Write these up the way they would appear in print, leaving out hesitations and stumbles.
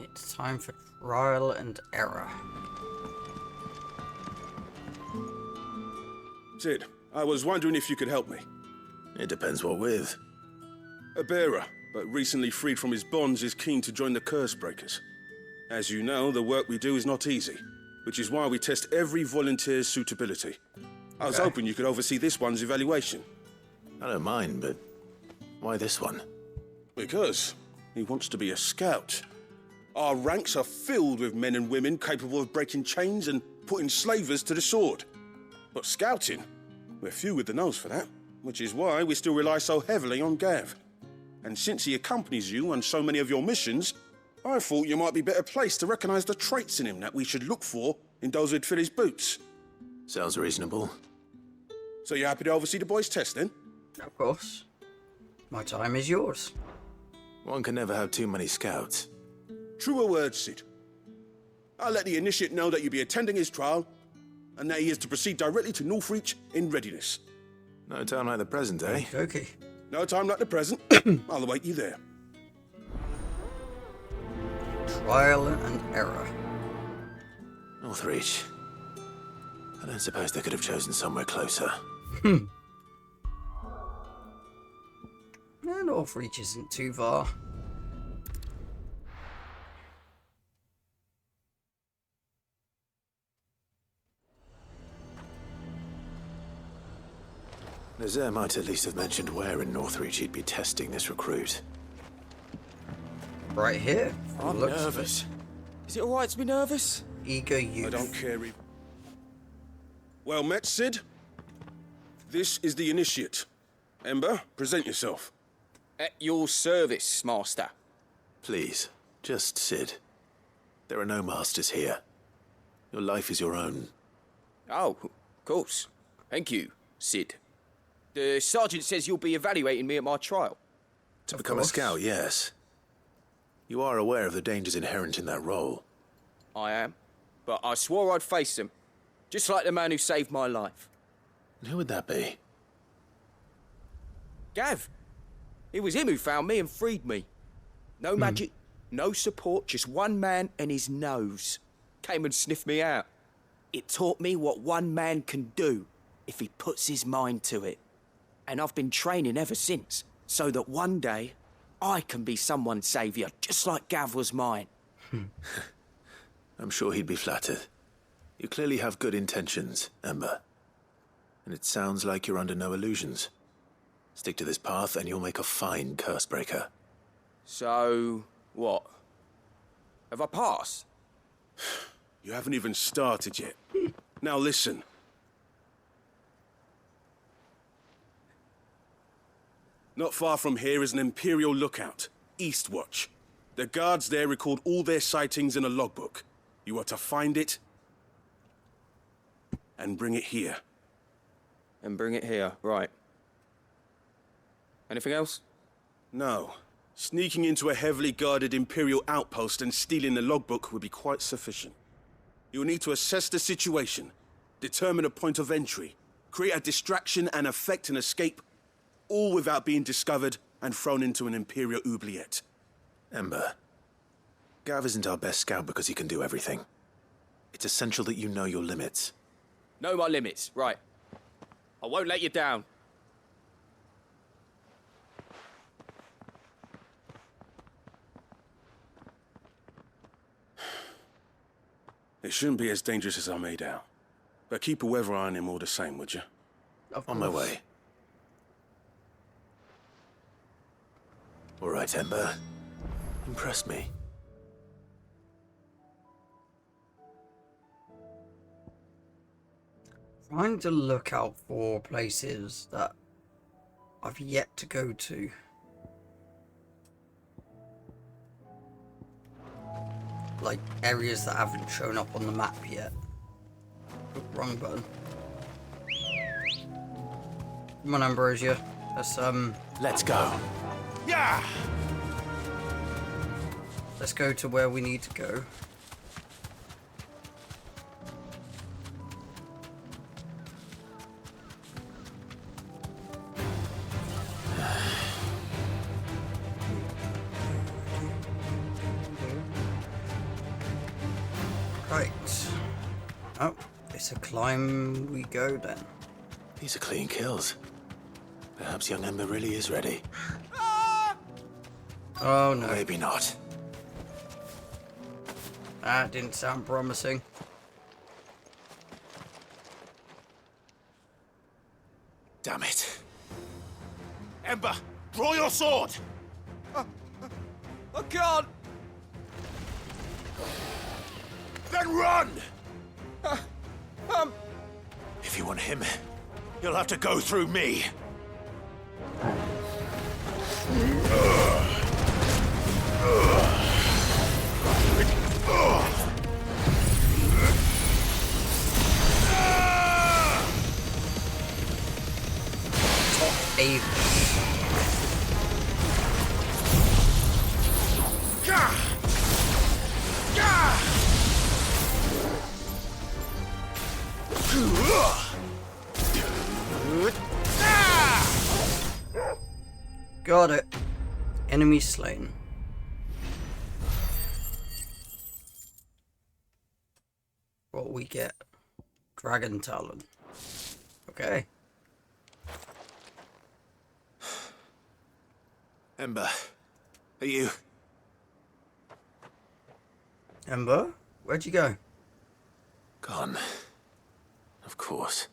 It's time for trial and error. Sid, I was wondering if you could help me. It depends what with. A bearer, but recently freed from his bonds, is keen to join the Curse Breakers. As you know, the work we do is not easy, which is why we test every volunteer's suitability. I was hoping you could oversee this one's evaluation. I don't mind, but why this one? Because he wants to be a scout. Our ranks are filled with men and women capable of breaking chains and putting slavers to the sword. But scouting, we're few with the nose for that, which is why we still rely so heavily on Gav. And since he accompanies you on so many of your missions, I thought you might be better placed to recognize the traits in him that we should look for in those who'd fill his boots. Sounds reasonable. So you're happy to oversee the boys' test, then? Of course. My time is yours. One can never have too many scouts. Truer words, Sid. I'll let the initiate know that you'll be attending his trial, and that he is to proceed directly to Northreach in readiness. No time like the present, eh? Okay. No time like the present. I'll await you there. Trial and error. Northreach. I don't suppose they could have chosen somewhere closer. Northreach isn't too far. Nazaire might at least have mentioned where in Northreach he'd be testing this recruit. Right here. I'm nervous. Is it alright to be nervous? Eager youth. I don't care if... Well met, Sid. This is the initiate. Ember, present yourself. At your service, Master. Please, just Sid. There are no masters here. Your life is your own. Oh, of course. Thank you, Sid. The sergeant says you'll be evaluating me at my trial. To become a scout, yes. You are aware of the dangers inherent in that role. I am. But I swore I'd face them. Just like the man who saved my life. And who would that be? Gav. It was him who found me and freed me. No magic, no support, just one man and his nose. Came and sniffed me out. It taught me what one man can do if he puts his mind to it. And I've been training ever since, so that one day I can be someone's saviour, just like Gav was mine. I'm sure he'd be flattered. You clearly have good intentions, Ember. And it sounds like you're under no illusions. Stick to this path and you'll make a fine curse breaker. So, what? Have I passed? You haven't even started yet. Now listen. Not far from here is an Imperial lookout, Eastwatch. The guards there record all their sightings in a logbook. You are to find it and bring it here. And bring it here, right. Anything else? No. Sneaking into a heavily guarded Imperial outpost and stealing the logbook would be quite sufficient. You'll need to assess the situation, determine a point of entry, create a distraction and effect an escape, all without being discovered and thrown into an Imperial oubliette. Ember, Gav isn't our best scout because he can do everything. It's essential that you know your limits. Know my limits, right. I won't let you down. It shouldn't be as dangerous as I made out. But keep a weather eye on him all the same, would you? On my way. All right, Ember. Impress me. Trying to look out for places that I've yet to go to. Like areas that haven't shown up on the map yet. Wrong button. Come on, Ambrosia. Let's go. Yeah! Let's go to where we need to go. Right. Oh, it's a climb we go then. These are clean kills. Perhaps young Ember really is ready. Oh no. Maybe not. That didn't sound promising. Damn it. Ember, draw your sword! I can't! Then run! Um, If you want him, you'll have to go through me. Avis. Got it. Enemy slain. What we get? Dragon Talon. Okay. Ember, are you... Ember? Where'd you go? Gone. Of course.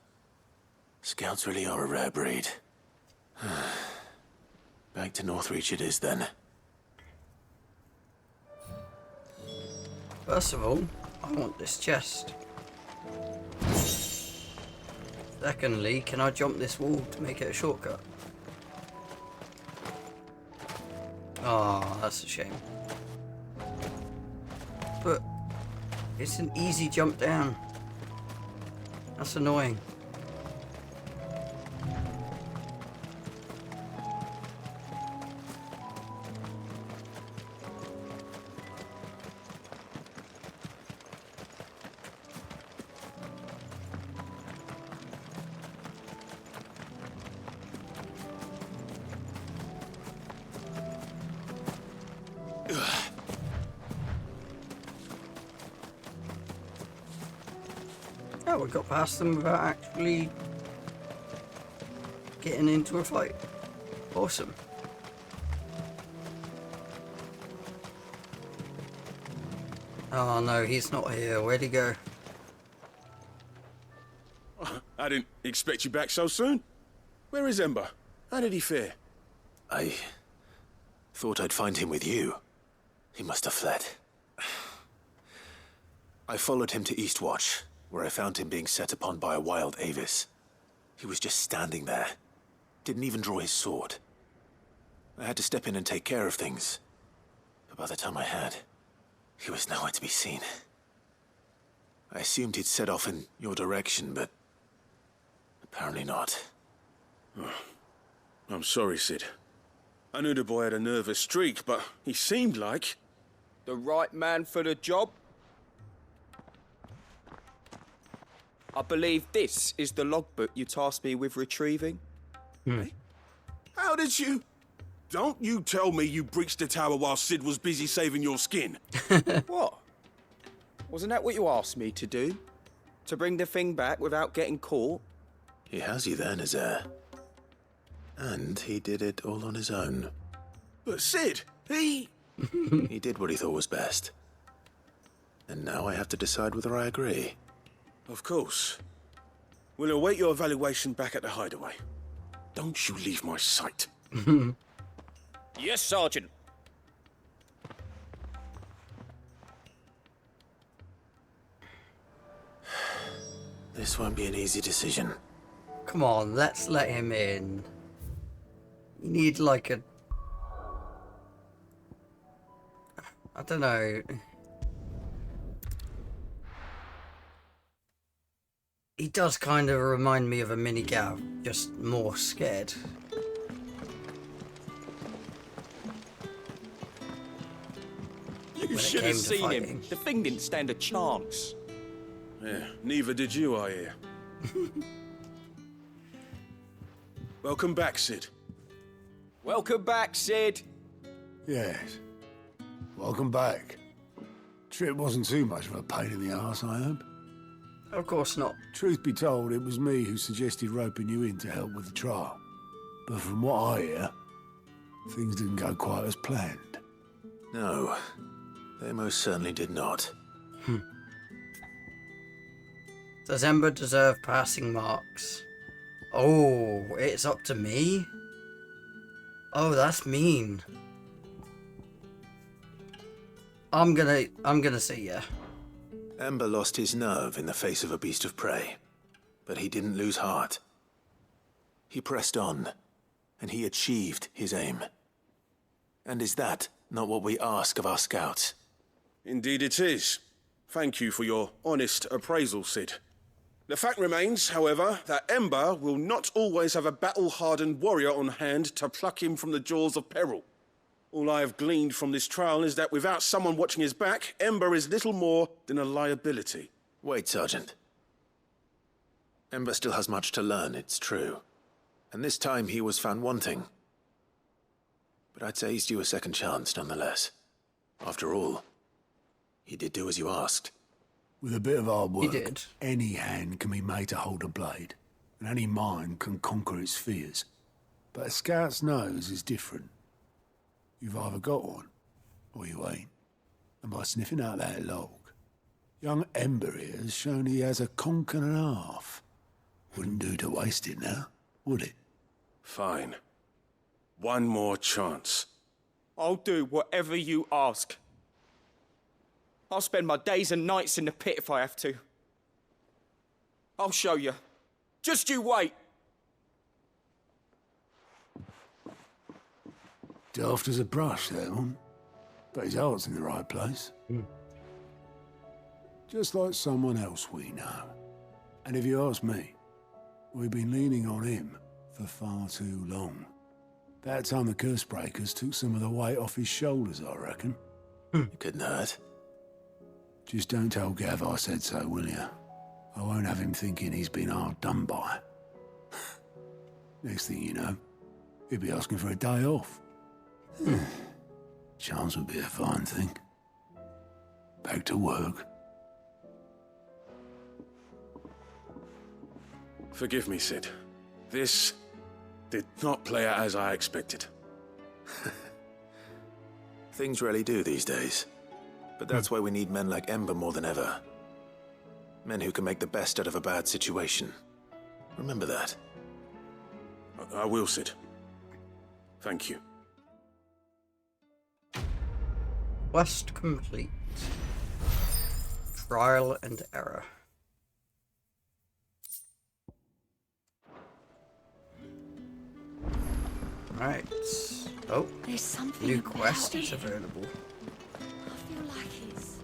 Scouts really are a rare breed. Back to Northreach it is then. First of all, I want this chest. Secondly, can I jump this wall to make it a shortcut? Oh, that's a shame. But it's an easy jump down. That's annoying. Oh, we got past them without actually getting into a fight. Awesome. Oh no, he's not here. Where'd he go? I didn't expect you back so soon. Where is Ember? How did he fare? I thought I'd find him with you. He must have fled. I followed him to Eastwatch, where I found him being set upon by a wild Avis. He was just standing there. Didn't even draw his sword. I had to step in and take care of things. But by the time I had, he was nowhere to be seen. I assumed he'd set off in your direction, but apparently not. I'm sorry, Sid. I knew the boy had a nervous streak, but he seemed like... the right man for the job? I believe this is the logbook you tasked me with retrieving. How did you... Don't you tell me you breached the tower while Sid was busy saving your skin. What? Wasn't that what you asked me to do? To bring the thing back without getting caught? He has you then, Azure. And he did it all on his own. But Sid, he... He did what he thought was best. And now I have to decide whether I agree. Of course. We'll await your evaluation back at the hideaway. Don't you leave my sight. Yes, Sergeant. This won't be an easy decision. Come on, let's let him in. You need like a... I don't know. He does kind of remind me of a mini Gav, just more scared. You When it should came have to seen him. fighting. The thing didn't stand a chance. Yeah, neither did you, I hear. Welcome back, Sid. Welcome back, Sid. Yes. Welcome back. Trip wasn't too much of a pain in the arse, I hope. Of course not. Truth be told, it was me who suggested roping you in to help with the trial. But from what I hear, things didn't go quite as planned. No, they most certainly did not. Does Ember deserve passing marks? Oh, it's up to me? Oh, that's mean. I'm gonna say yeah. Ember lost his nerve in the face of a beast of prey, but he didn't lose heart. He pressed on, and he achieved his aim. And is that not what we ask of our scouts? Indeed it is. Thank you for your honest appraisal, Sid. The fact remains, however, that Ember will not always have a battle-hardened warrior on hand to pluck him from the jaws of peril. All I have gleaned from this trial is that without someone watching his back, Ember is little more than a liability. Wait, Sergeant. Ember still has much to learn, it's true. And this time he was found wanting. But I'd say he's due a second chance, nonetheless. After all, he did do as you asked. With a bit of hard work, He did. any hand can be made to hold a blade, and any mind can conquer its fears. But a scout's nose is different. You've either got one, or you ain't. And by sniffing out that log, young Ember here has shown he has a conch and a half. Wouldn't do to waste it now, would it? Fine. One more chance. I'll do whatever you ask. I'll spend my days and nights in the pit if I have to. I'll show you. Just you wait. Daft as a brush, that one. But his heart's in the right place. Just like someone else we know. And if you ask me, we've been leaning on him for far too long. That time the curse breakers took some of the weight off his shoulders, I reckon. It couldn't hurt. Just don't tell Gav I said so, will you? I won't have him thinking he's been hard done by. Next thing you know, he'll be asking for a day off. Chance would be a fine thing. Back to work. Forgive me, Sid. This did not play out as I expected. Things rarely do these days. But that's why we need men like Ember more than ever. Men who can make the best out of a bad situation. Remember that. I will, Sid. Thank you. Quest complete. Trial and error. Right. Oh, There's something new about quest it. is available. I feel like it's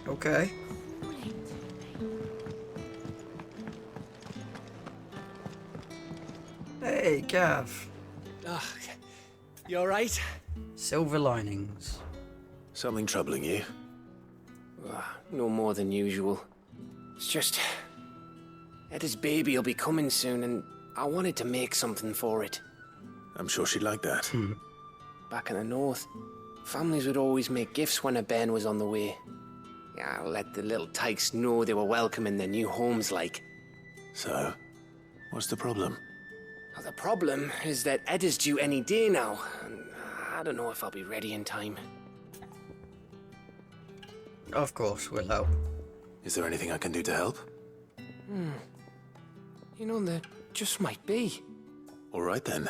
Okay. calling to me. Hey, Gav. You alright? Silver linings. Something troubling you? No more than usual. It's just... Eda's baby will be coming soon, and I wanted to make something for it. I'm sure she'd like that. Back in the north, families would always make gifts when a bairn was on the way. Yeah, let the little tykes know they were welcome in their new homes, like. So, what's the problem? Now, the problem is that Eda's due any day now, and I don't know if I'll be ready in time. Of course, we'll help. Is there anything I can do to help? You know, there just might be. All right then.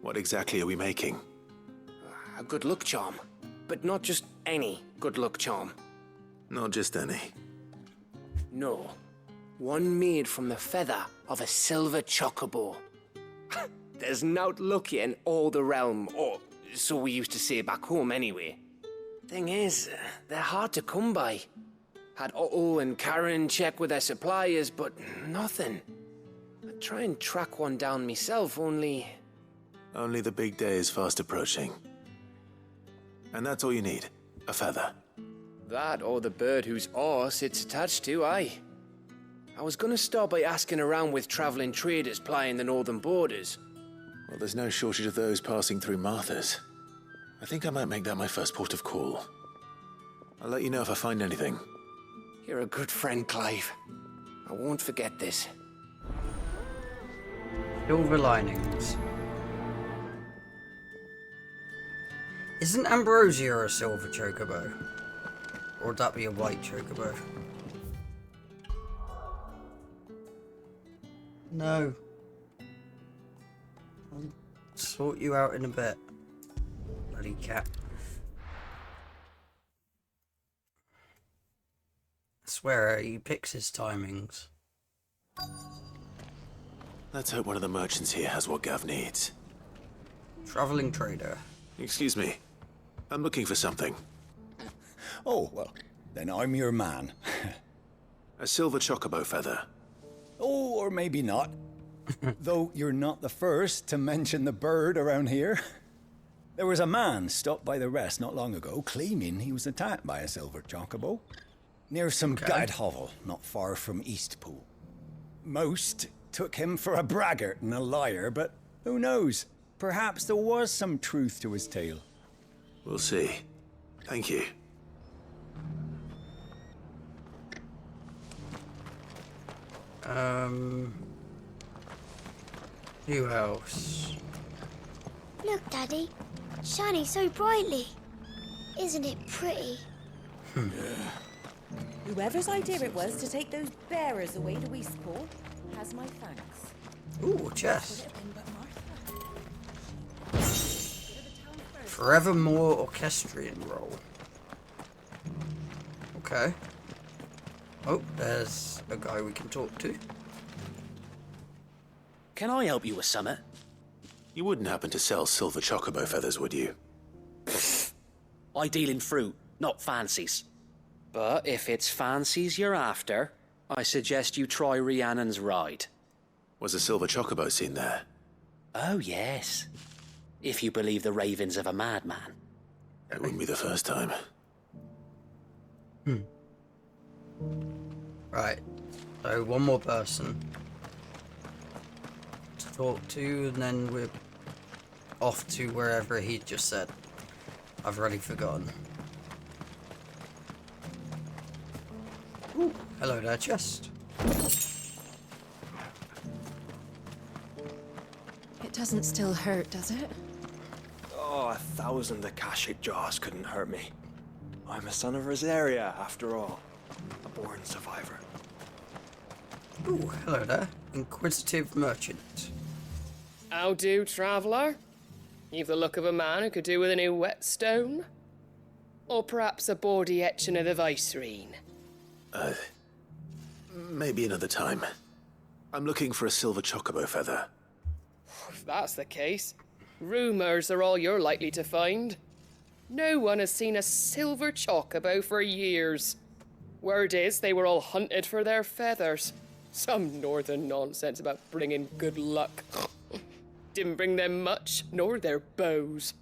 What exactly are we making? A good luck charm. But not just any good luck charm. Not just any. No. One made from the feather of a silver chocobo. There's naught luckier in all the realm, or so we used to say back home anyway. Thing is, they're hard to come by. Had Otto and Karen check with their suppliers, but nothing. I'd try and track one down myself, only... Only the big day is fast approaching. And that's all you need. A feather. That or the bird whose horse it's attached to, aye. I was gonna start by asking around with traveling traders plying the northern borders. Well, there's no shortage of those passing through Martha's. I think I might make that my first port of call. I'll let you know if I find anything. You're a good friend, Clive. I won't forget this. Silver linings. Isn't Ambrosia a silver chocobo? Or would that be a white chocobo? No. I'll sort you out in a bit. Bloody cat. I swear he picks his timings. Let's hope one of the merchants here has what Gav needs. Traveling trader. Excuse me. I'm looking for something. Oh, well, then I'm your man. A silver chocobo feather. Oh, or maybe not. Though you're not the first to mention the bird around here. There was a man stopped by the rest not long ago claiming he was attacked by a silver chocobo near some gad hovel not far from Eastpool. Most took him for a braggart and a liar, but who knows? Perhaps there was some truth to his tale. We'll see. Thank you. Who else? Look, Daddy. Shining so brightly. Isn't it pretty? Whoever's idea it was to take those bearers away to Eastpool has my thanks. Ooh, chest. Forevermore orchestrion roll. Okay. Oh, there's a guy we can talk to. Can I help you with summit? You wouldn't happen to sell silver chocobo feathers, would you? I deal in fruit, not fancies. But if it's fancies you're after, I suggest you try Rhiannon's ride. Was a silver chocobo seen there? Oh, yes. If you believe the ravings of a madman. It wouldn't be the first time. Right. So one more person to talk to, and then we're off to wherever he just said. I've already forgotten. Ooh, hello there, chest. It doesn't still hurt, does it? Oh, 1,000 Akashic jaws couldn't hurt me. I'm a son of Rosaria, after all. A born survivor. Ooh, hello there. Inquisitive merchant. How do, traveller? You've the look of a man who could do with a new whetstone. Or perhaps a bawdy etching of the Vicerine. Maybe another time. I'm looking for a silver chocobo feather. If that's the case, rumours are all you're likely to find. No one has seen a silver chocobo for years. Word is they were all hunted for their feathers. Some northern nonsense about bringing good luck. Didn't bring them much, nor their bows.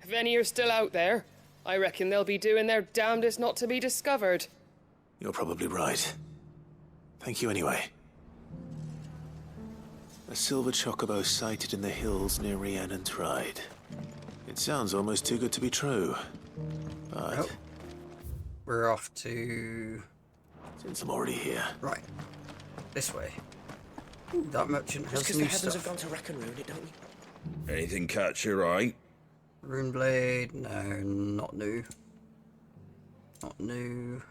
If any are still out there, I reckon they'll be doing their damnedest not to be discovered. You're probably right. Thank you anyway. A silver chocobo sighted in the hills near Rhiannon's Ride. It sounds almost too good to be true. But Nope. We're off to... since I'm already here... Right. This way. Ooh, that merchant Just has because the new heavens have stuff. gone to wreck and ruin it, don't we? Anything catch your eye? Rune blade, no, not new. Not new.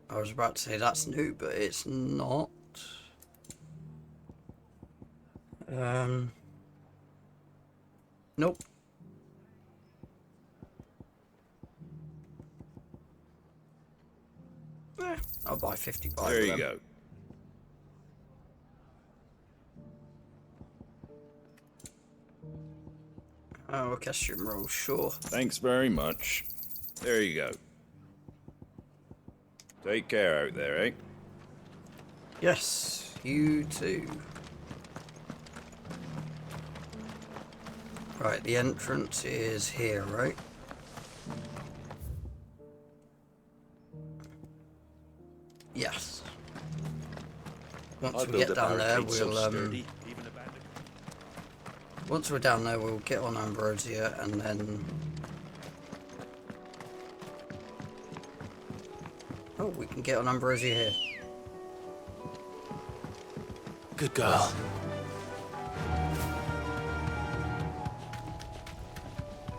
I was about to say that's new, but it's not. Nope. I'll buy 55 There of you them. go. Oh, orchestrion roll, sure. Thanks very much. There you go. Take care out there, eh? Yes, you too. Right, the entrance is here, right? Yes. Once we get down there, we'll once we're down there, we'll get on Ambrosia and then Oh, we can get on Ambrosia here. Good girl.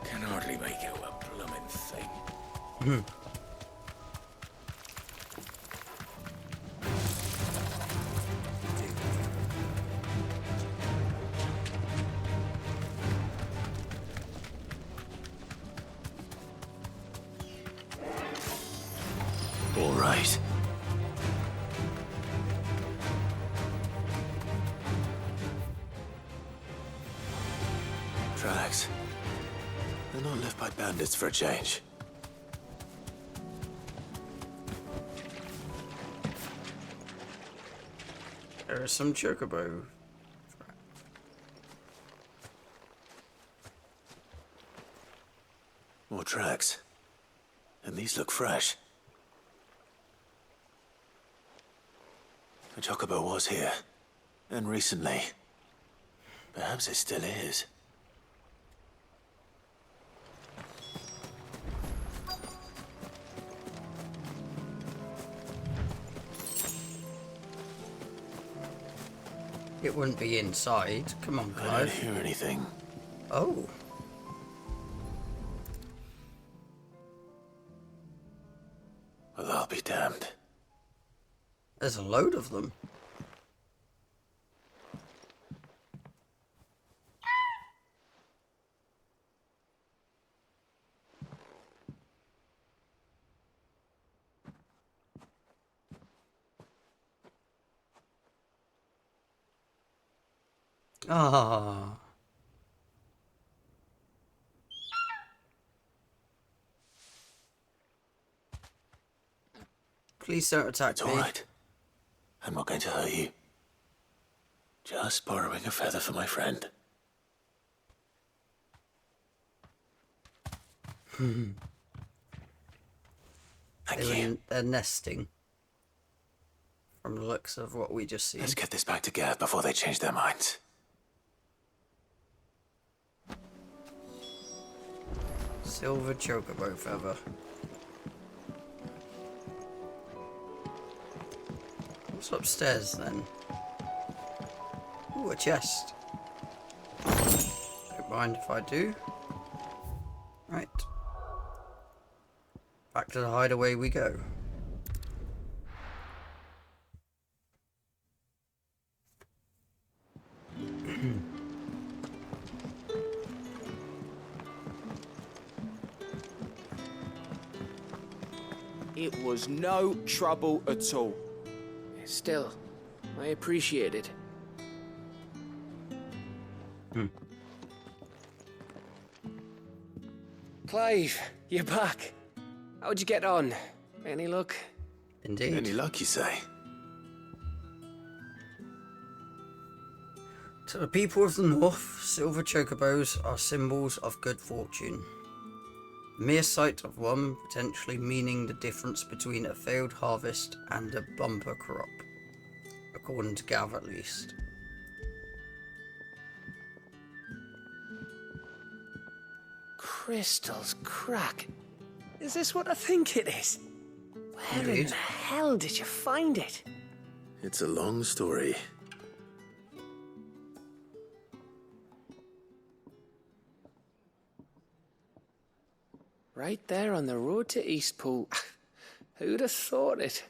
Can hardly make out a bloomin' thing. All right. Tracks. They're not left by bandits for a change. There is some chocobo. More tracks. And these look fresh. The chocobo was here. And recently. Perhaps it still is. It wouldn't be inside. Come on, I don't Clive. hear anything. Oh. Well, I'll be damned. There's a load of them. Ah. Please don't attack It's me. all right. I'm not going to hurt you. Just borrowing a feather for my friend. Thank you. They're nesting. From the looks of what we just see. Let's get this back to Gav before they change their minds. Silver chocobo feather. What's upstairs then? Ooh, a chest. Don't mind if I do. Right. Back to the hideaway we go. It was no trouble at all. Still, I appreciate it. Clive, you're back. How'd you get on? Any luck? Indeed. Any luck, you say? To the people of the north, silver chocobos are symbols of good fortune. The mere sight of one potentially meaning the difference between a failed harvest and a bumper crop, according to Gav at least. Crystal's crack. Is this what I think it is? Where in Indeed. the hell did you find it? It's a long story. Right there on the road to Eastpool. Who'd have thought it?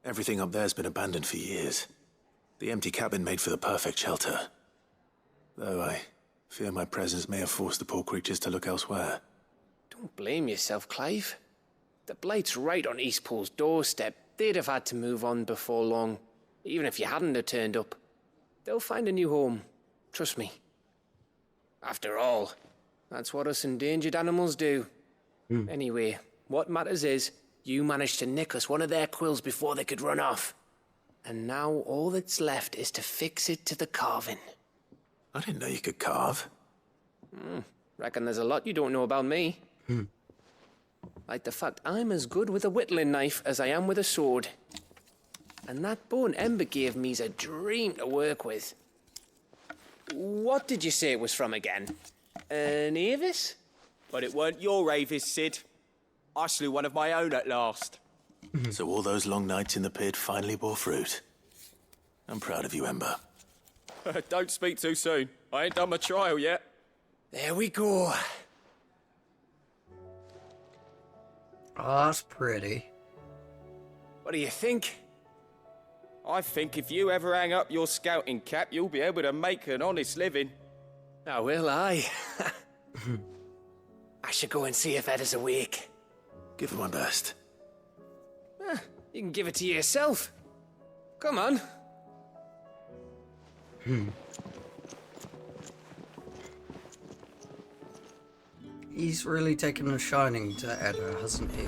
Everything up there's been abandoned for years. The empty cabin made for the perfect shelter. Though I fear my presence may have forced the poor creatures to look elsewhere. Don't blame yourself, Clive. The Blight's right on Eastpool's doorstep. They'd have had to move on before long, even if you hadn't have turned up. They'll find a new home. Trust me. After all, that's what us endangered animals do. Anyway, what matters is, you managed to nick us one of their quills before they could run off. And now all that's left is to fix it to the carving. I didn't know you could carve. Reckon there's a lot you don't know about me. Like the fact I'm as good with a whittling knife as I am with a sword. And that bone Ember gave me's a dream to work with. What did you say it was from again? An Avis? But it weren't your Avis, Sid. I slew one of my own at last. So all those long nights in the pit finally bore fruit. I'm proud of you, Ember. Don't speak too soon. I ain't done my trial yet. There we go. Oh, that's pretty. What do you think? I think if you ever hang up your scouting cap, you'll be able to make an honest living. Oh, will I? I should go and see if Ed is awake. Give it my best. You can give it to yourself. Come on. He's really taken a shining to Edda, hasn't he?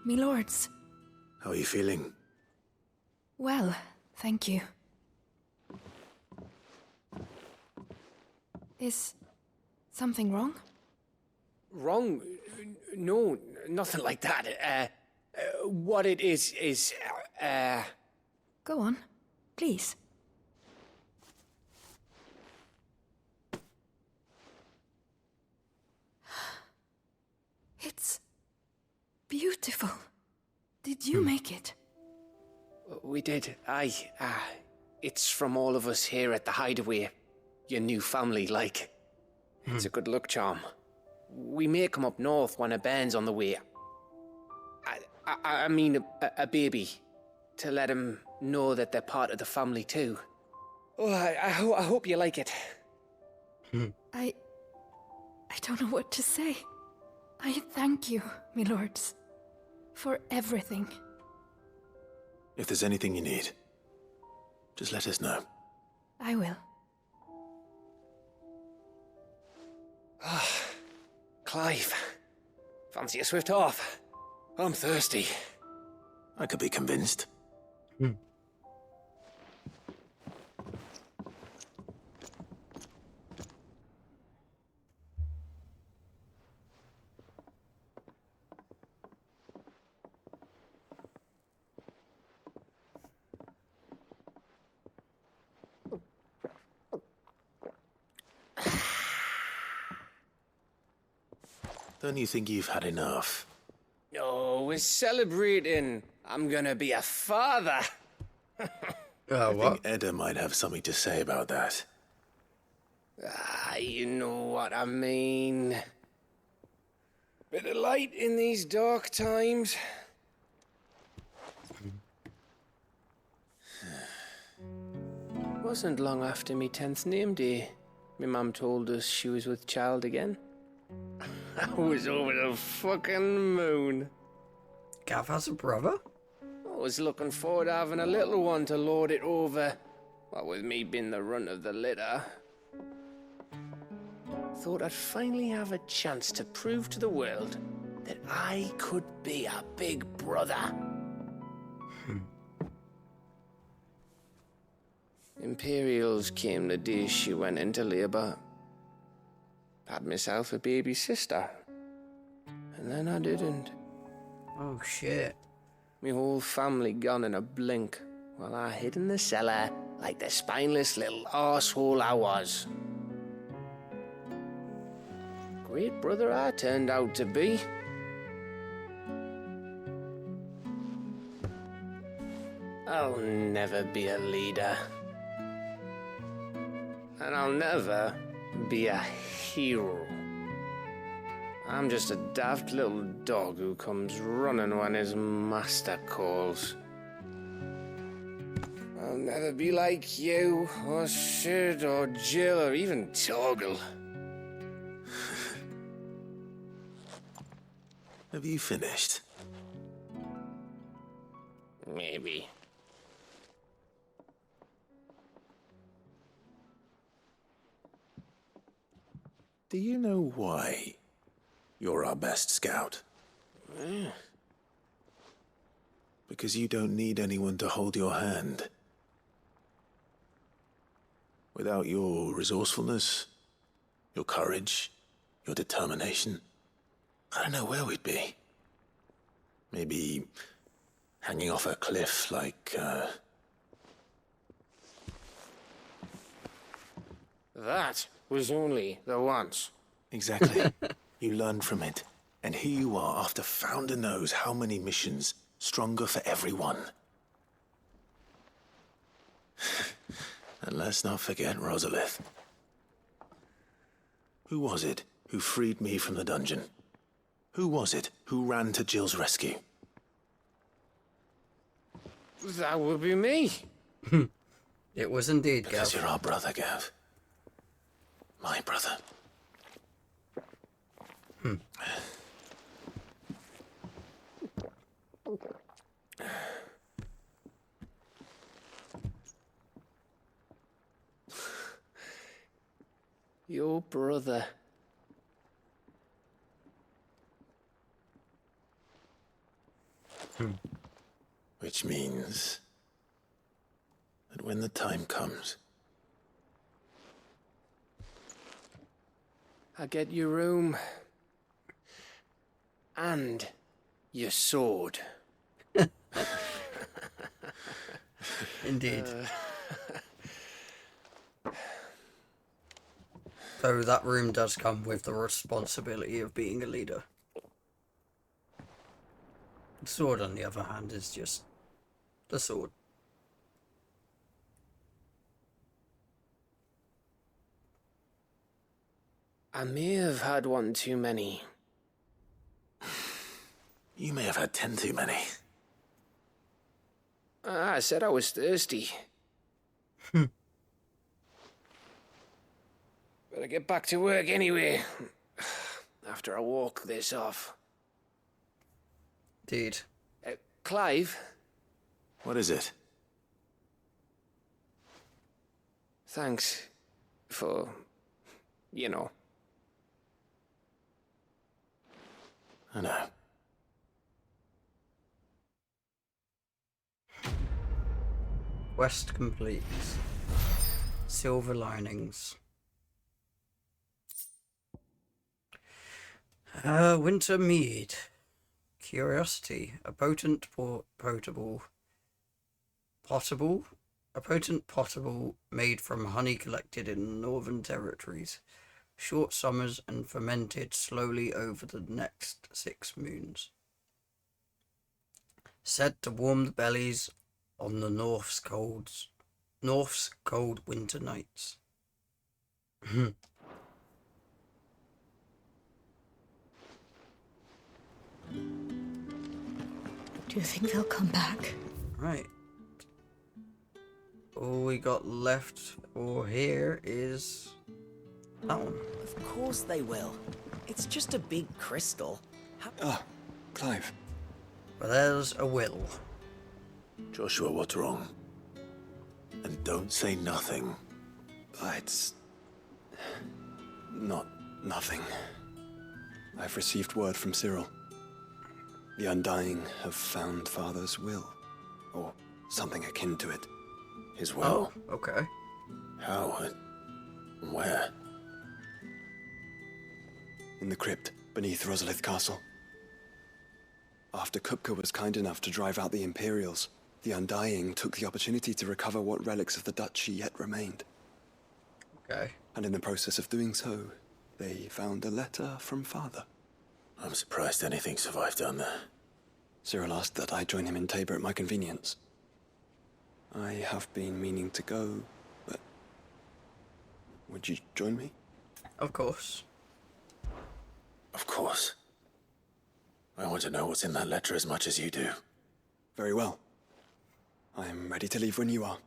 Me lords. How are you feeling? Well, thank you. Is something wrong? Wrong? No, nothing like that. What it is... Go on, please. It's beautiful. Did you make it? We did. Aye. It's from all of us here at the Hideaway. Your new family, like. It's a good luck charm. We may come up north when a band's on the way. I mean a baby. To let him know that they're part of the family too. Oh, I hope you like it. I don't know what to say. I thank you, me lords, for everything. If there's anything you need, just let us know. I will. Clive, fancy a swift off? I'm thirsty. I could be convinced. Don't you think you've had enough? No, we're celebrating. I'm gonna be a father. I think Edda might have something to say about that. You know what I mean. Bit of light in these dark times. Wasn't long after me 10th name day. My mum told us she was with child again. I was over the fucking moon. Gav has a brother? I was looking forward to having a little one to lord it over. What with me being the runt of the litter. Thought I'd finally have a chance to prove to the world that I could be a big brother. Imperials came the day she went into labour. Had myself a baby sister. And then I didn't. Oh shit. My whole family gone in a blink, while I hid in the cellar like the spineless little arsehole I was. Great brother I turned out to be. I'll never be a leader. And I'll never be a hero. I'm just a daft little dog who comes running when his master calls. I'll never be like you, or Sid, or Jill, or even Torgal. Have you finished? Maybe. Do you know why You're our best scout. Because you don't need anyone to hold your hand. Without your resourcefulness, your courage, your determination, I don't know where we'd be. Maybe hanging off a cliff like, That was only the once. Exactly. You learned from it. And here you are after Founder knows how many missions, stronger for everyone. And let's not forget Rosalith. Who was it who freed me from the dungeon? Who was it who ran to Jill's rescue? That would be me. It was indeed, Gav. Because you're our brother, Gav. My brother. Your brother. Which means that when the time comes, I get your room. And your sword. Indeed. Though that room does come with the responsibility of being a leader. The sword, on the other hand, is just the sword. I may have had one too many. you may have had 10 too many. I said I was thirsty. Better get back to work anyway. After I walk this off. Indeed. Clive? What is it? Thanks for, you know. I know. Quest complete. Silver linings. Winter mead. Curiosity. A potent potable made from honey collected in the Northern Territories. Short summers and fermented slowly over the next 6 moons. Said to warm the bellies on the North's cold winter nights. Do you think they'll come back? Right. All we got left for here is that one. Of course they will. It's just a big crystal. Clive. But there's a will. Joshua, what's wrong? And don't say nothing. It's not nothing. I've received word from Cyril. The Undying have found Father's will, or something akin to it. His will? Oh, okay. How? And where? In the crypt beneath Rosalith Castle. After Kupka was kind enough to drive out the Imperials, the Undying took the opportunity to recover what relics of the Duchy yet remained. Okay. And in the process of doing so, they found a letter from Father. I'm surprised anything survived down there. Cyril asked that I join him in Tabor at my convenience. I have been meaning to go, but... would you join me? Of course. Of course. I want to know what's in that letter as much as you do. Very well. I am ready to leave when you are.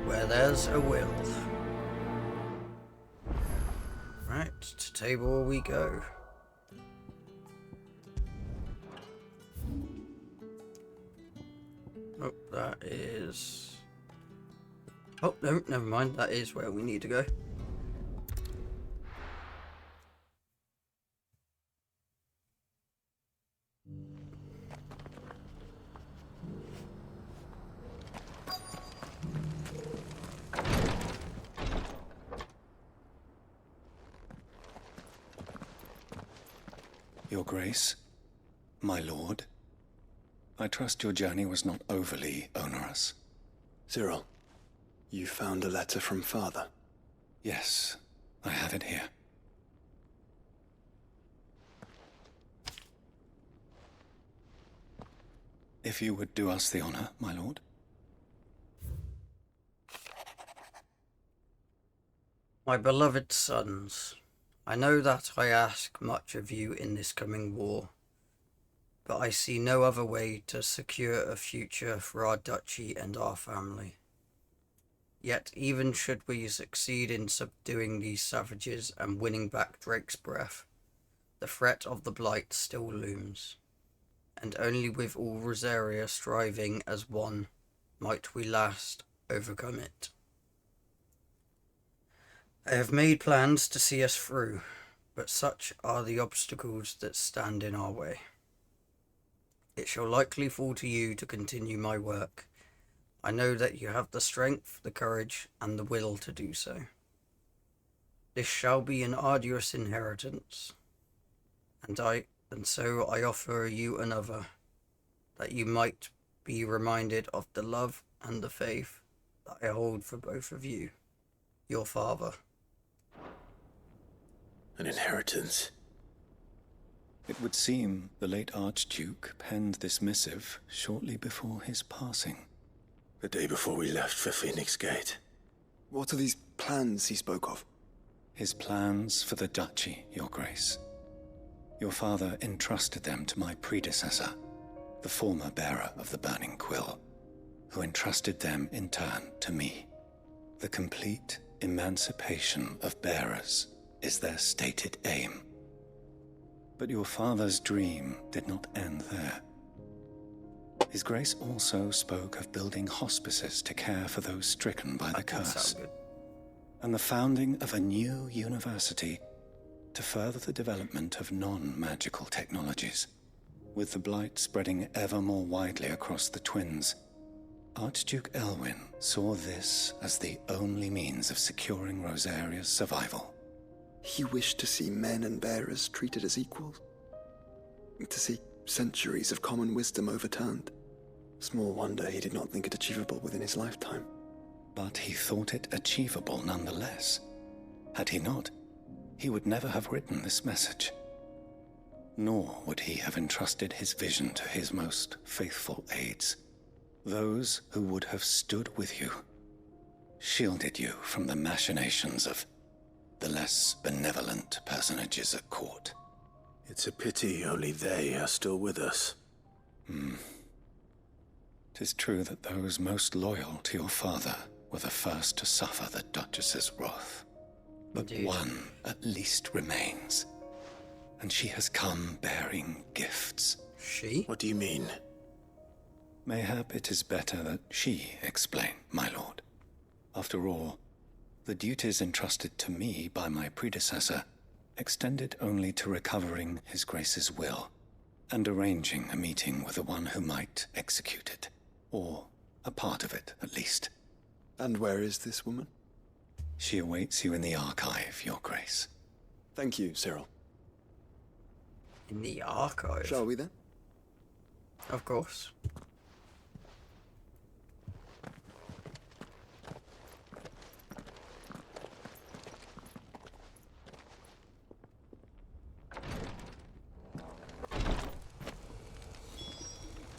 Where there's a will. Right, to Tabor we go. Oh, that is... Oh, no, never mind. That is where we need to go. Your Grace, my lord, I trust your journey was not overly onerous. Cyril, you found a letter from Father? Yes, I have it here. If you would do us the honor, my lord. My beloved sons, I know that I ask much of you in this coming war, but I see no other way to secure a future for our duchy and our family. Yet even should we succeed in subduing these savages and winning back Drake's breath, the threat of the Blight still looms, and only with all Rosaria striving as one might we last overcome it. I have made plans to see us through, but such are the obstacles that stand in our way. It shall likely fall to you to continue my work. I know that you have the strength, the courage, and the will to do so. This shall be an arduous inheritance, and so I offer you another, that you might be reminded of the love and the faith that I hold for both of you, your father. An inheritance. It would seem the late Archduke penned this missive shortly before his passing. The day before we left for Phoenix Gate. What are these plans he spoke of? His plans for the duchy, Your Grace. Your father entrusted them to my predecessor, the former bearer of the Burning Quill, who entrusted them in turn to me. The complete emancipation of bearers is their stated aim. But your father's dream did not end there. His Grace also spoke of building hospices to care for those stricken by the curse, and the founding of a new university to further the development of non-magical technologies. With the Blight spreading ever more widely across the Twins, Archduke Elwyn saw this as the only means of securing Rosaria's survival. He wished to see men and bearers treated as equals. To see centuries of common wisdom overturned. Small wonder he did not think it achievable within his lifetime. But he thought it achievable nonetheless. Had he not, he would never have written this message. Nor would he have entrusted his vision to his most faithful aides, those who would have stood with you, shielded you from the machinations of the less benevolent personages at court. It's a pity only they are still with us. 'Tis true that those most loyal to your father were the first to suffer the Duchess's wrath. But Indeed. one at least remains, and she has come bearing gifts. She? What do you mean? Mayhap it is better that she explain, my lord. After all, the duties entrusted to me by my predecessor extended only to recovering His Grace's will and arranging a meeting with the one who might execute it, or a part of it, at least. And where is this woman? She awaits you in the archive, Your Grace. Thank you, Cyril. In the archive? Shall we then? Of course.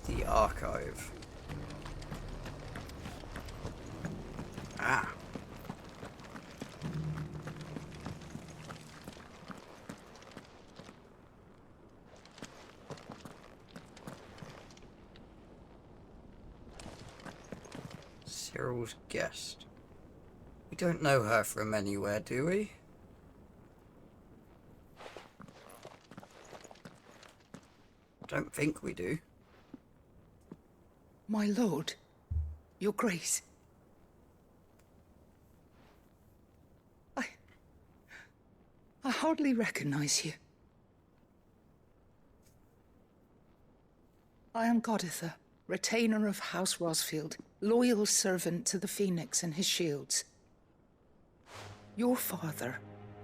The archive. Ah. Cyril's guest. We don't know her from anywhere, do we? Don't think we do. My lord, your grace. I hardly recognize you. I am Goditha, retainer of House Rosfield, loyal servant to the Phoenix and his shields. Your father,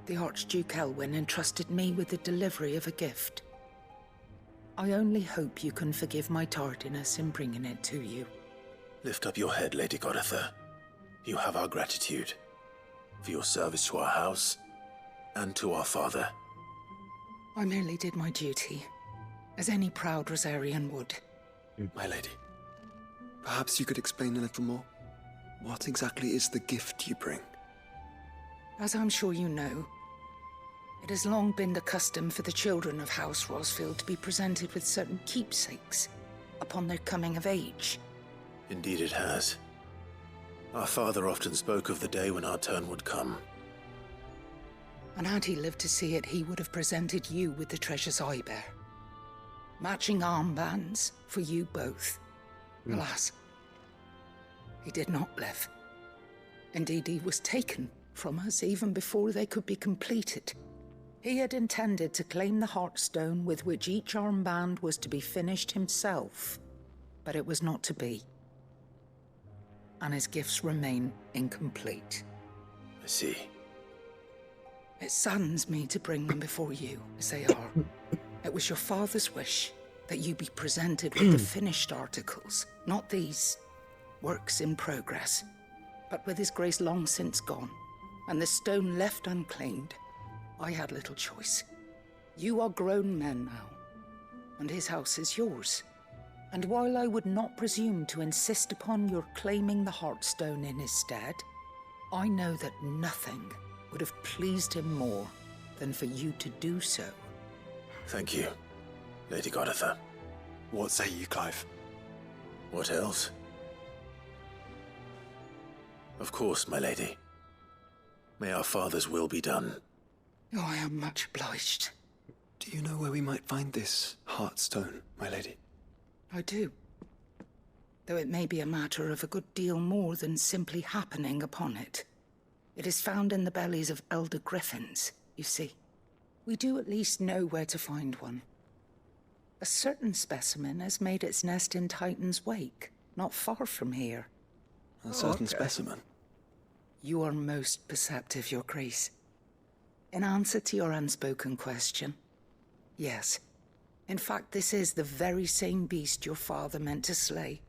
the Archduke Elwyn, entrusted me with the delivery of a gift. I only hope you can forgive my tardiness in bringing it to you. Lift up your head, Lady Goditha. You have our gratitude for your service to our house and to our father. I merely did my duty, as any proud Rosarian would. My lady, perhaps you could explain a little more? What exactly is the gift you bring? As I'm sure you know, it has long been the custom for the children of House Rosfield to be presented with certain keepsakes upon their coming of age. Indeed it has. Our father often spoke of the day when our turn would come. And had he lived to see it, he would have presented you with the treasures I bear. Matching armbands for you both. Alas, he did not live. Indeed, he was taken from us even before they could be completed. He had intended to claim the Heartstone with which each armband was to be finished himself, but it was not to be. And his gifts remain incomplete. I see. It saddens me to bring them before you, as they are. It was your father's wish that you be presented with the finished articles, not these works in progress. But with his grace long since gone, and the stone left unclaimed, I had little choice. You are grown men now, and his house is yours. And while I would not presume to insist upon your claiming the Heartstone in his stead, I know that nothing would have pleased him more than for you to do so. Thank you, Lady Goditha. What say you, Clive? What else? Of course, my lady. May our father's will be done. Oh, I am much obliged. Do you know where we might find this Heartstone, my lady? I do. Though it may be a matter of a good deal more than simply happening upon it. It is found in the bellies of elder griffins, you see. We do at least know where to find one. A certain specimen has made its nest in Titan's Wake, not far from here. A certain specimen? You are most perceptive, Your Grace. In answer to your unspoken question, yes. In fact, this is the very same beast your father meant to slay.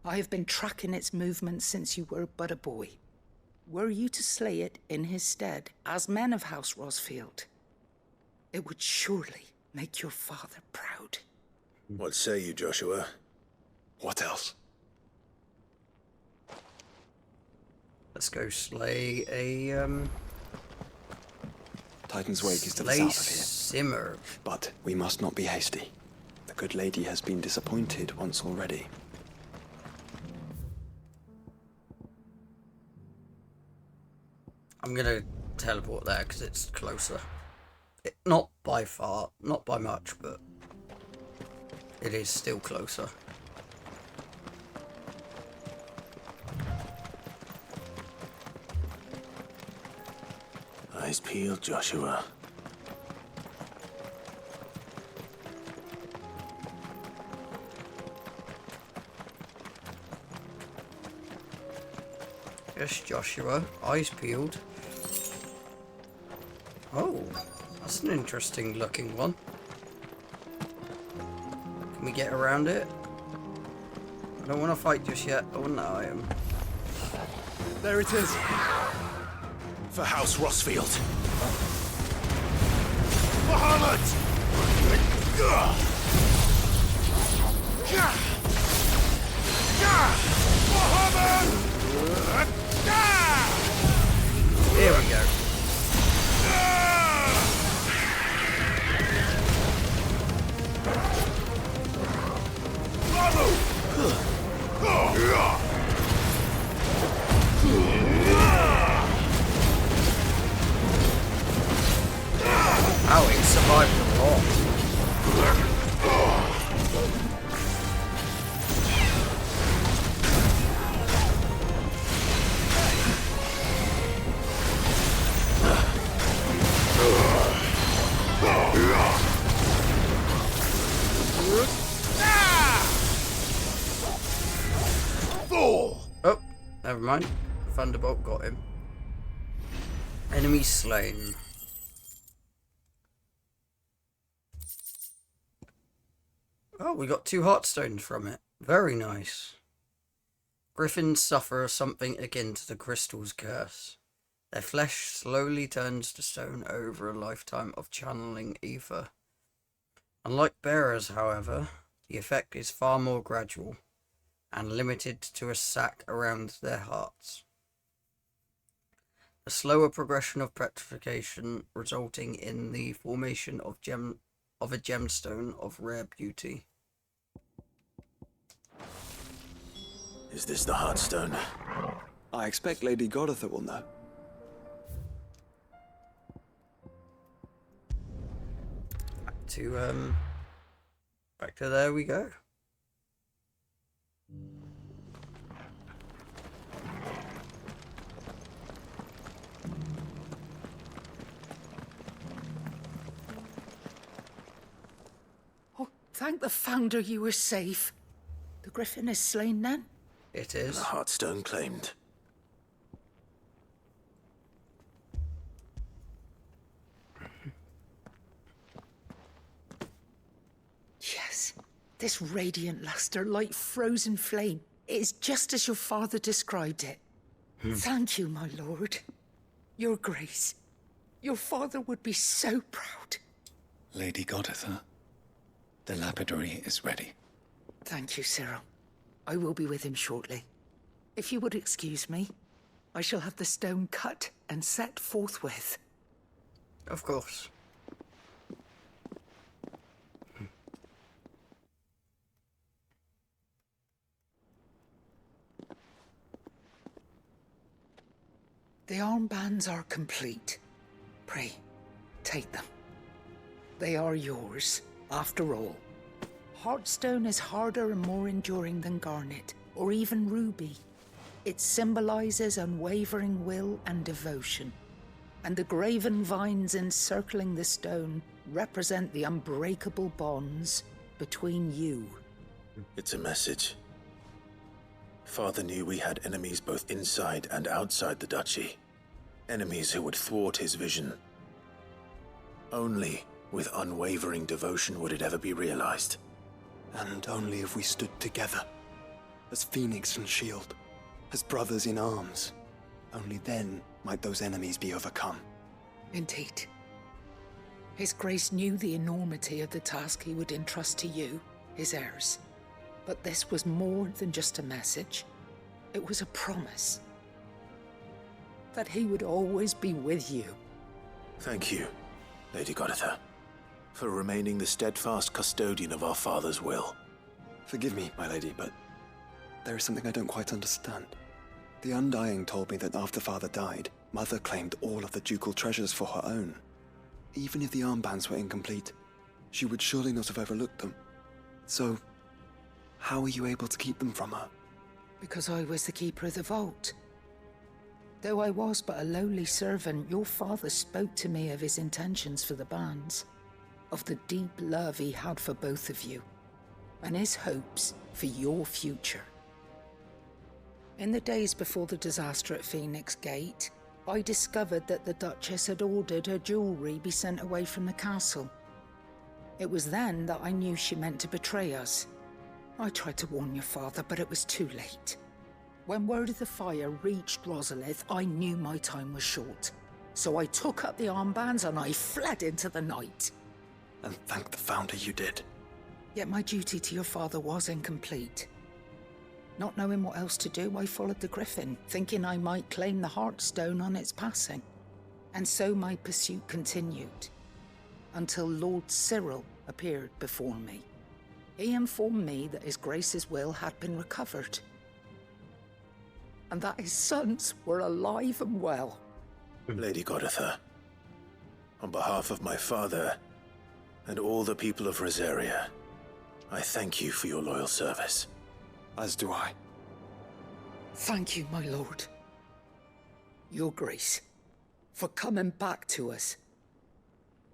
I have been tracking its movements since you were but a boy. Were you to slay it in his stead, as men of House Rosfield, it would surely make your father proud. What say you, Joshua? What else? Let's go slay a, Titan's Wake is to the south of here. Simmer. But we must not be hasty. The good lady has been disappointed once already. I'm gonna teleport there because it's closer. Not by far, not by much, but it is still closer. Eyes peeled, Joshua. Yes, Joshua. Eyes peeled. Oh, that's an interesting looking one. Can we get around it? I don't want to fight just yet. I want that item. There it is. For House Rosfield. Muhammad! Here we go. Oh, it survived the war. Oh, never mind. Thunderbolt got him. Enemy slain. Oh, we got 2 heartstones from it. Very nice. Griffins suffer something akin to the crystal's curse. Their flesh slowly turns to stone over a lifetime of channeling ether. Unlike bearers, however, the effect is far more gradual and limited to a sac around their hearts. A slower progression of petrification resulting in the formation of a gemstone of rare beauty. Is this the Heartstone? I expect Lady Goditha will know. Back to there we go. Oh, thank the Founder you were safe. The Griffin is slain then? It is. The Heartstone claimed. Yes. This radiant luster, like frozen flame, it is just as your father described it. Thank you, my lord. Your grace. Your father would be so proud. Lady Goditha, the lapidary is ready. Thank you, Cyril. I will be with him shortly. If you would excuse me, I shall have the stone cut and set forthwith. Of course. The armbands are complete. Pray, take them. They are yours, after all. Heartstone is harder and more enduring than garnet, or even ruby. It symbolizes unwavering will and devotion. And the graven vines encircling the stone represent the unbreakable bonds between you. It's a message. Father knew we had enemies both inside and outside the duchy. Enemies who would thwart his vision. Only with unwavering devotion would it ever be realized. And only if we stood together, as Phoenix and Shield, as brothers in arms, only then might those enemies be overcome. Indeed. His Grace knew the enormity of the task he would entrust to you, his heirs. But this was more than just a message. It was a promise. That he would always be with you. Thank you, Lady Goditha, for remaining the steadfast custodian of our father's will. Forgive me, my lady, but there is something I don't quite understand. The Undying told me that after Father died, Mother claimed all of the ducal treasures for her own. Even if the armbands were incomplete, she would surely not have overlooked them. So, how were you able to keep them from her? Because I was the keeper of the vault. Though I was but a lowly servant, your father spoke to me of his intentions for the bands, of the deep love he had for both of you, and his hopes for your future. In the days before the disaster at Phoenix Gate, I discovered that the Duchess had ordered her jewelry be sent away from the castle. It was then that I knew she meant to betray us. I tried to warn your father, but it was too late. When word of the fire reached Rosalith, I knew my time was short. So I took up the armbands and I fled into the night. And thank the Founder you did. Yet my duty to your father was incomplete. Not knowing what else to do, I followed the Griffin, thinking I might claim the Heartstone on its passing. And so my pursuit continued, until Lord Cyril appeared before me. He informed me that His Grace's will had been recovered, and that his sons were alive and well. Lady Goditha, on behalf of my father and all the people of Rosaria, I thank you for your loyal service. As do I. Thank you, my lord. Your Grace, for coming back to us,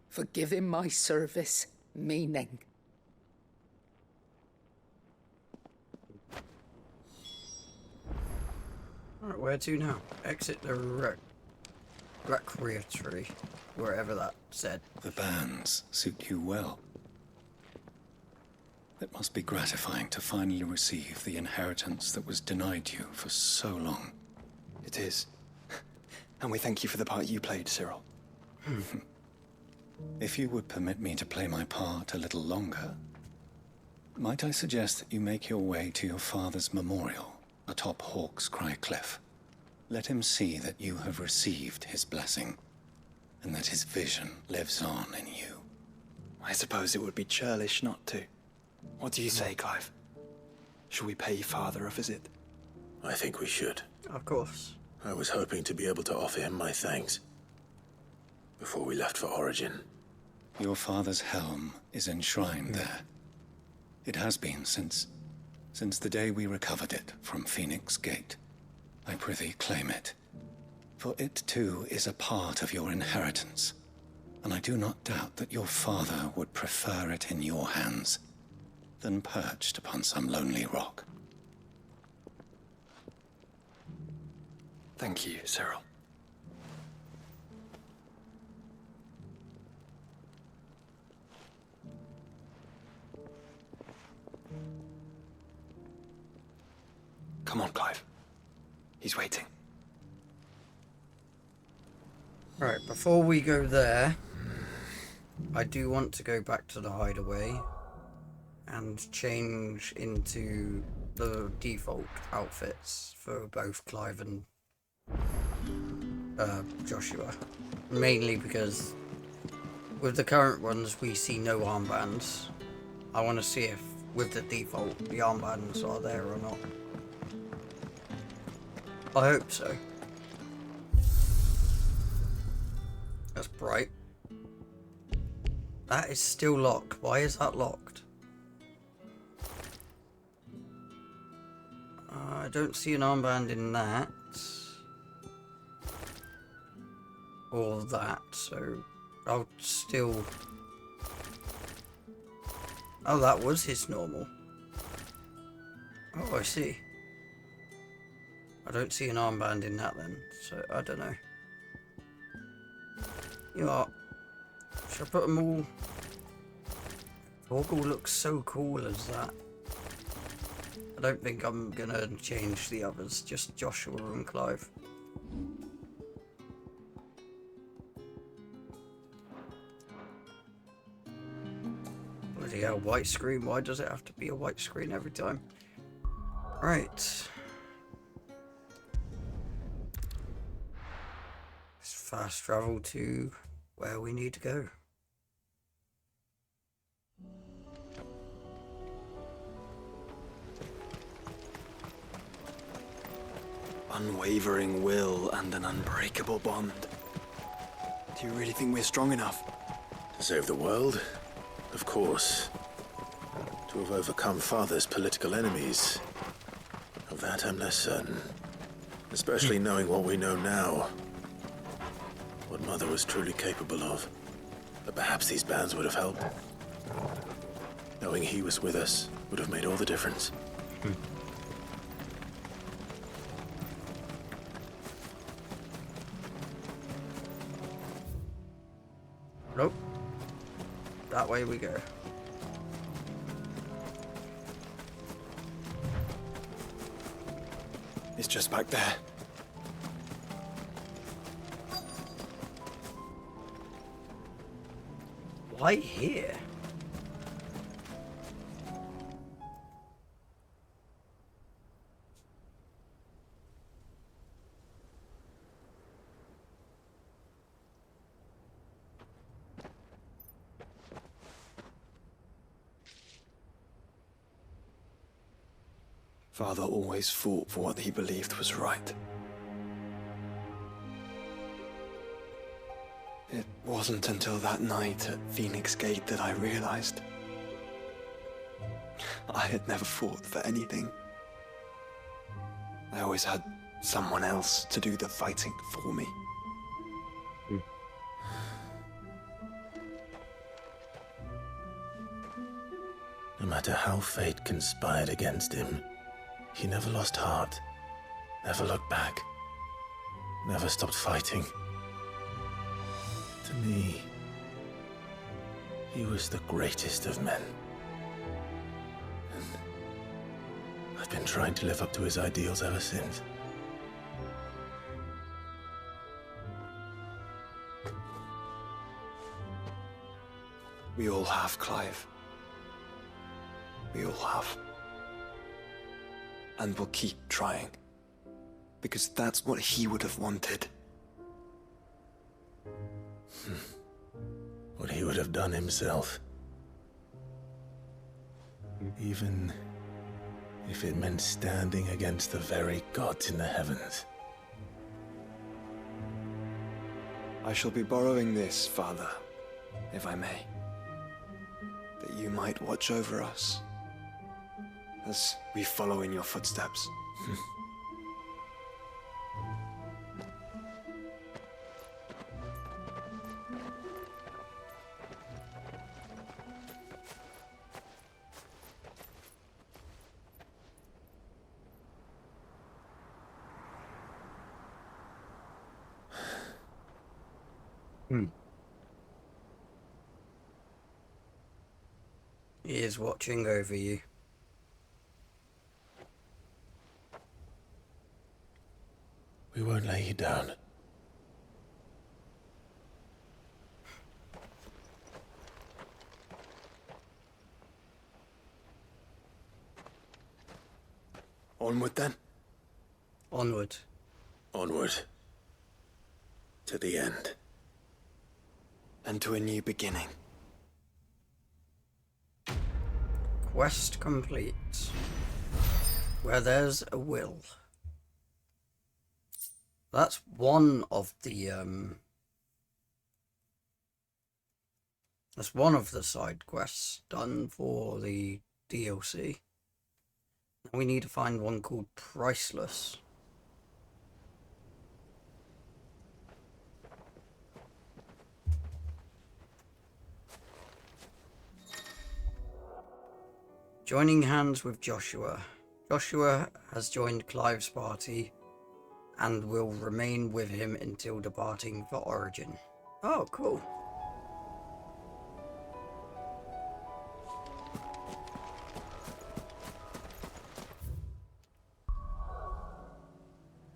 for giving my service meaning. Alright, where to now? Exit the recreatory, wherever that said. The bands suit you well. It must be gratifying to finally receive the inheritance that was denied you for so long. It is. And we thank you for the part you played, Cyril. If you would permit me to play my part a little longer, might I suggest that you make your way to your father's memorial atop Hawk's Cry Cliff? Let him see that you have received his blessing, and that his vision lives on in you. I suppose it would be churlish not to. What do you say, Clive? Shall we pay Father a visit? I think we should. Of course. I was hoping to be able to offer him my thanks before we left for Origin. Your father's helm is enshrined there. It has been since the day we recovered it from Phoenix Gate. I prithee claim it, for it too is a part of your inheritance, and I do not doubt that your father would prefer it in your hands than perched upon some lonely rock. Thank you, Cyril. Come on, Clive. He's waiting. Right, before we go there, I do want to go back to the hideaway and change into the default outfits for both Clive and Joshua. Mainly because with the current ones we see no armbands. I want to see if with the default the armbands are there or not. I hope so. That's bright. That is still locked. Why is that locked? I don't see an armband in that. Or that, so I'll still... Oh, that was his normal. Oh, I see. I don't see an armband in that then, so I don't know. You know what? Should I put them all? Torgal looks so cool as that. I don't think I'm gonna change the others, just Joshua and Clive. Bloody hell, white screen. Why does it have to be a white screen every time? Right. Let's fast travel to where we need to go. Unwavering will and an unbreakable bond. Do you really think we're strong enough? To save the world? Of course. To have overcome Father's political enemies? Of that I'm less certain. Especially knowing what we know now. What Mother was truly capable of. But perhaps these bands would have helped. Knowing he was with us would have made all the difference. Nope. That way we go. It's just back there. Why here? Father always fought for what he believed was right. It wasn't until that night at Phoenix Gate that I realized I had never fought for anything. I always had someone else to do the fighting for me. No matter how fate conspired against him, he never lost heart, never looked back, never stopped fighting. To me, he was the greatest of men. I've been trying to live up to his ideals ever since. We all have, Clive. We all have. And we'll keep trying. Because that's what he would have wanted. What he would have done himself. Even if it meant standing against the very gods in the heavens. I shall be borrowing this, Father, if I may. That you might watch over us as we follow in your footsteps. He is watching over you. We won't lay you down. Onward then. Onward. Onward. To the end. And to a new beginning. Quest complete. Where there's a will. That's one of the that's one of the side quests done for the DLC. Now we need to find one called Priceless. Joining hands with Joshua. Joshua has joined Clive's party and will remain with him until departing for Origin. Oh, cool.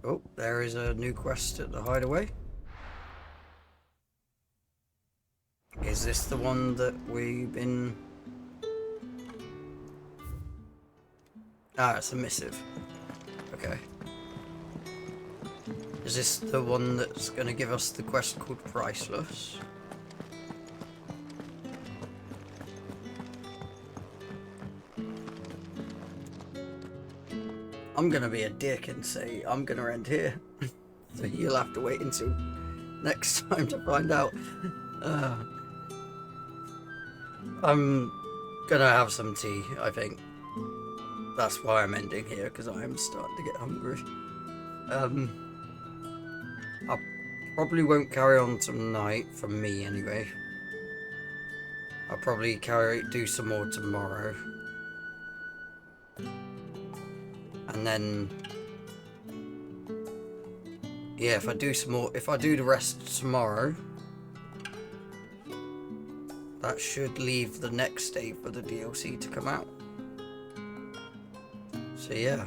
Oh, there is a new quest at the hideaway. Is this the one that we've been... Ah, it's a missive. Okay. Is this the one that's going to give us the quest called Priceless? I'm going to be a dick and say I'm going to end here. So you'll have to wait until next time to find out. I'm going to have some tea, I think. That's why I'm ending here, because I am starting to get hungry. I probably won't carry on tonight, from me anyway. I'll probably do some more tomorrow. And then... yeah, if I do the rest tomorrow, that should leave the next day for the DLC to come out. So yeah,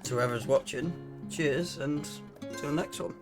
to whoever's watching, cheers, and till next one.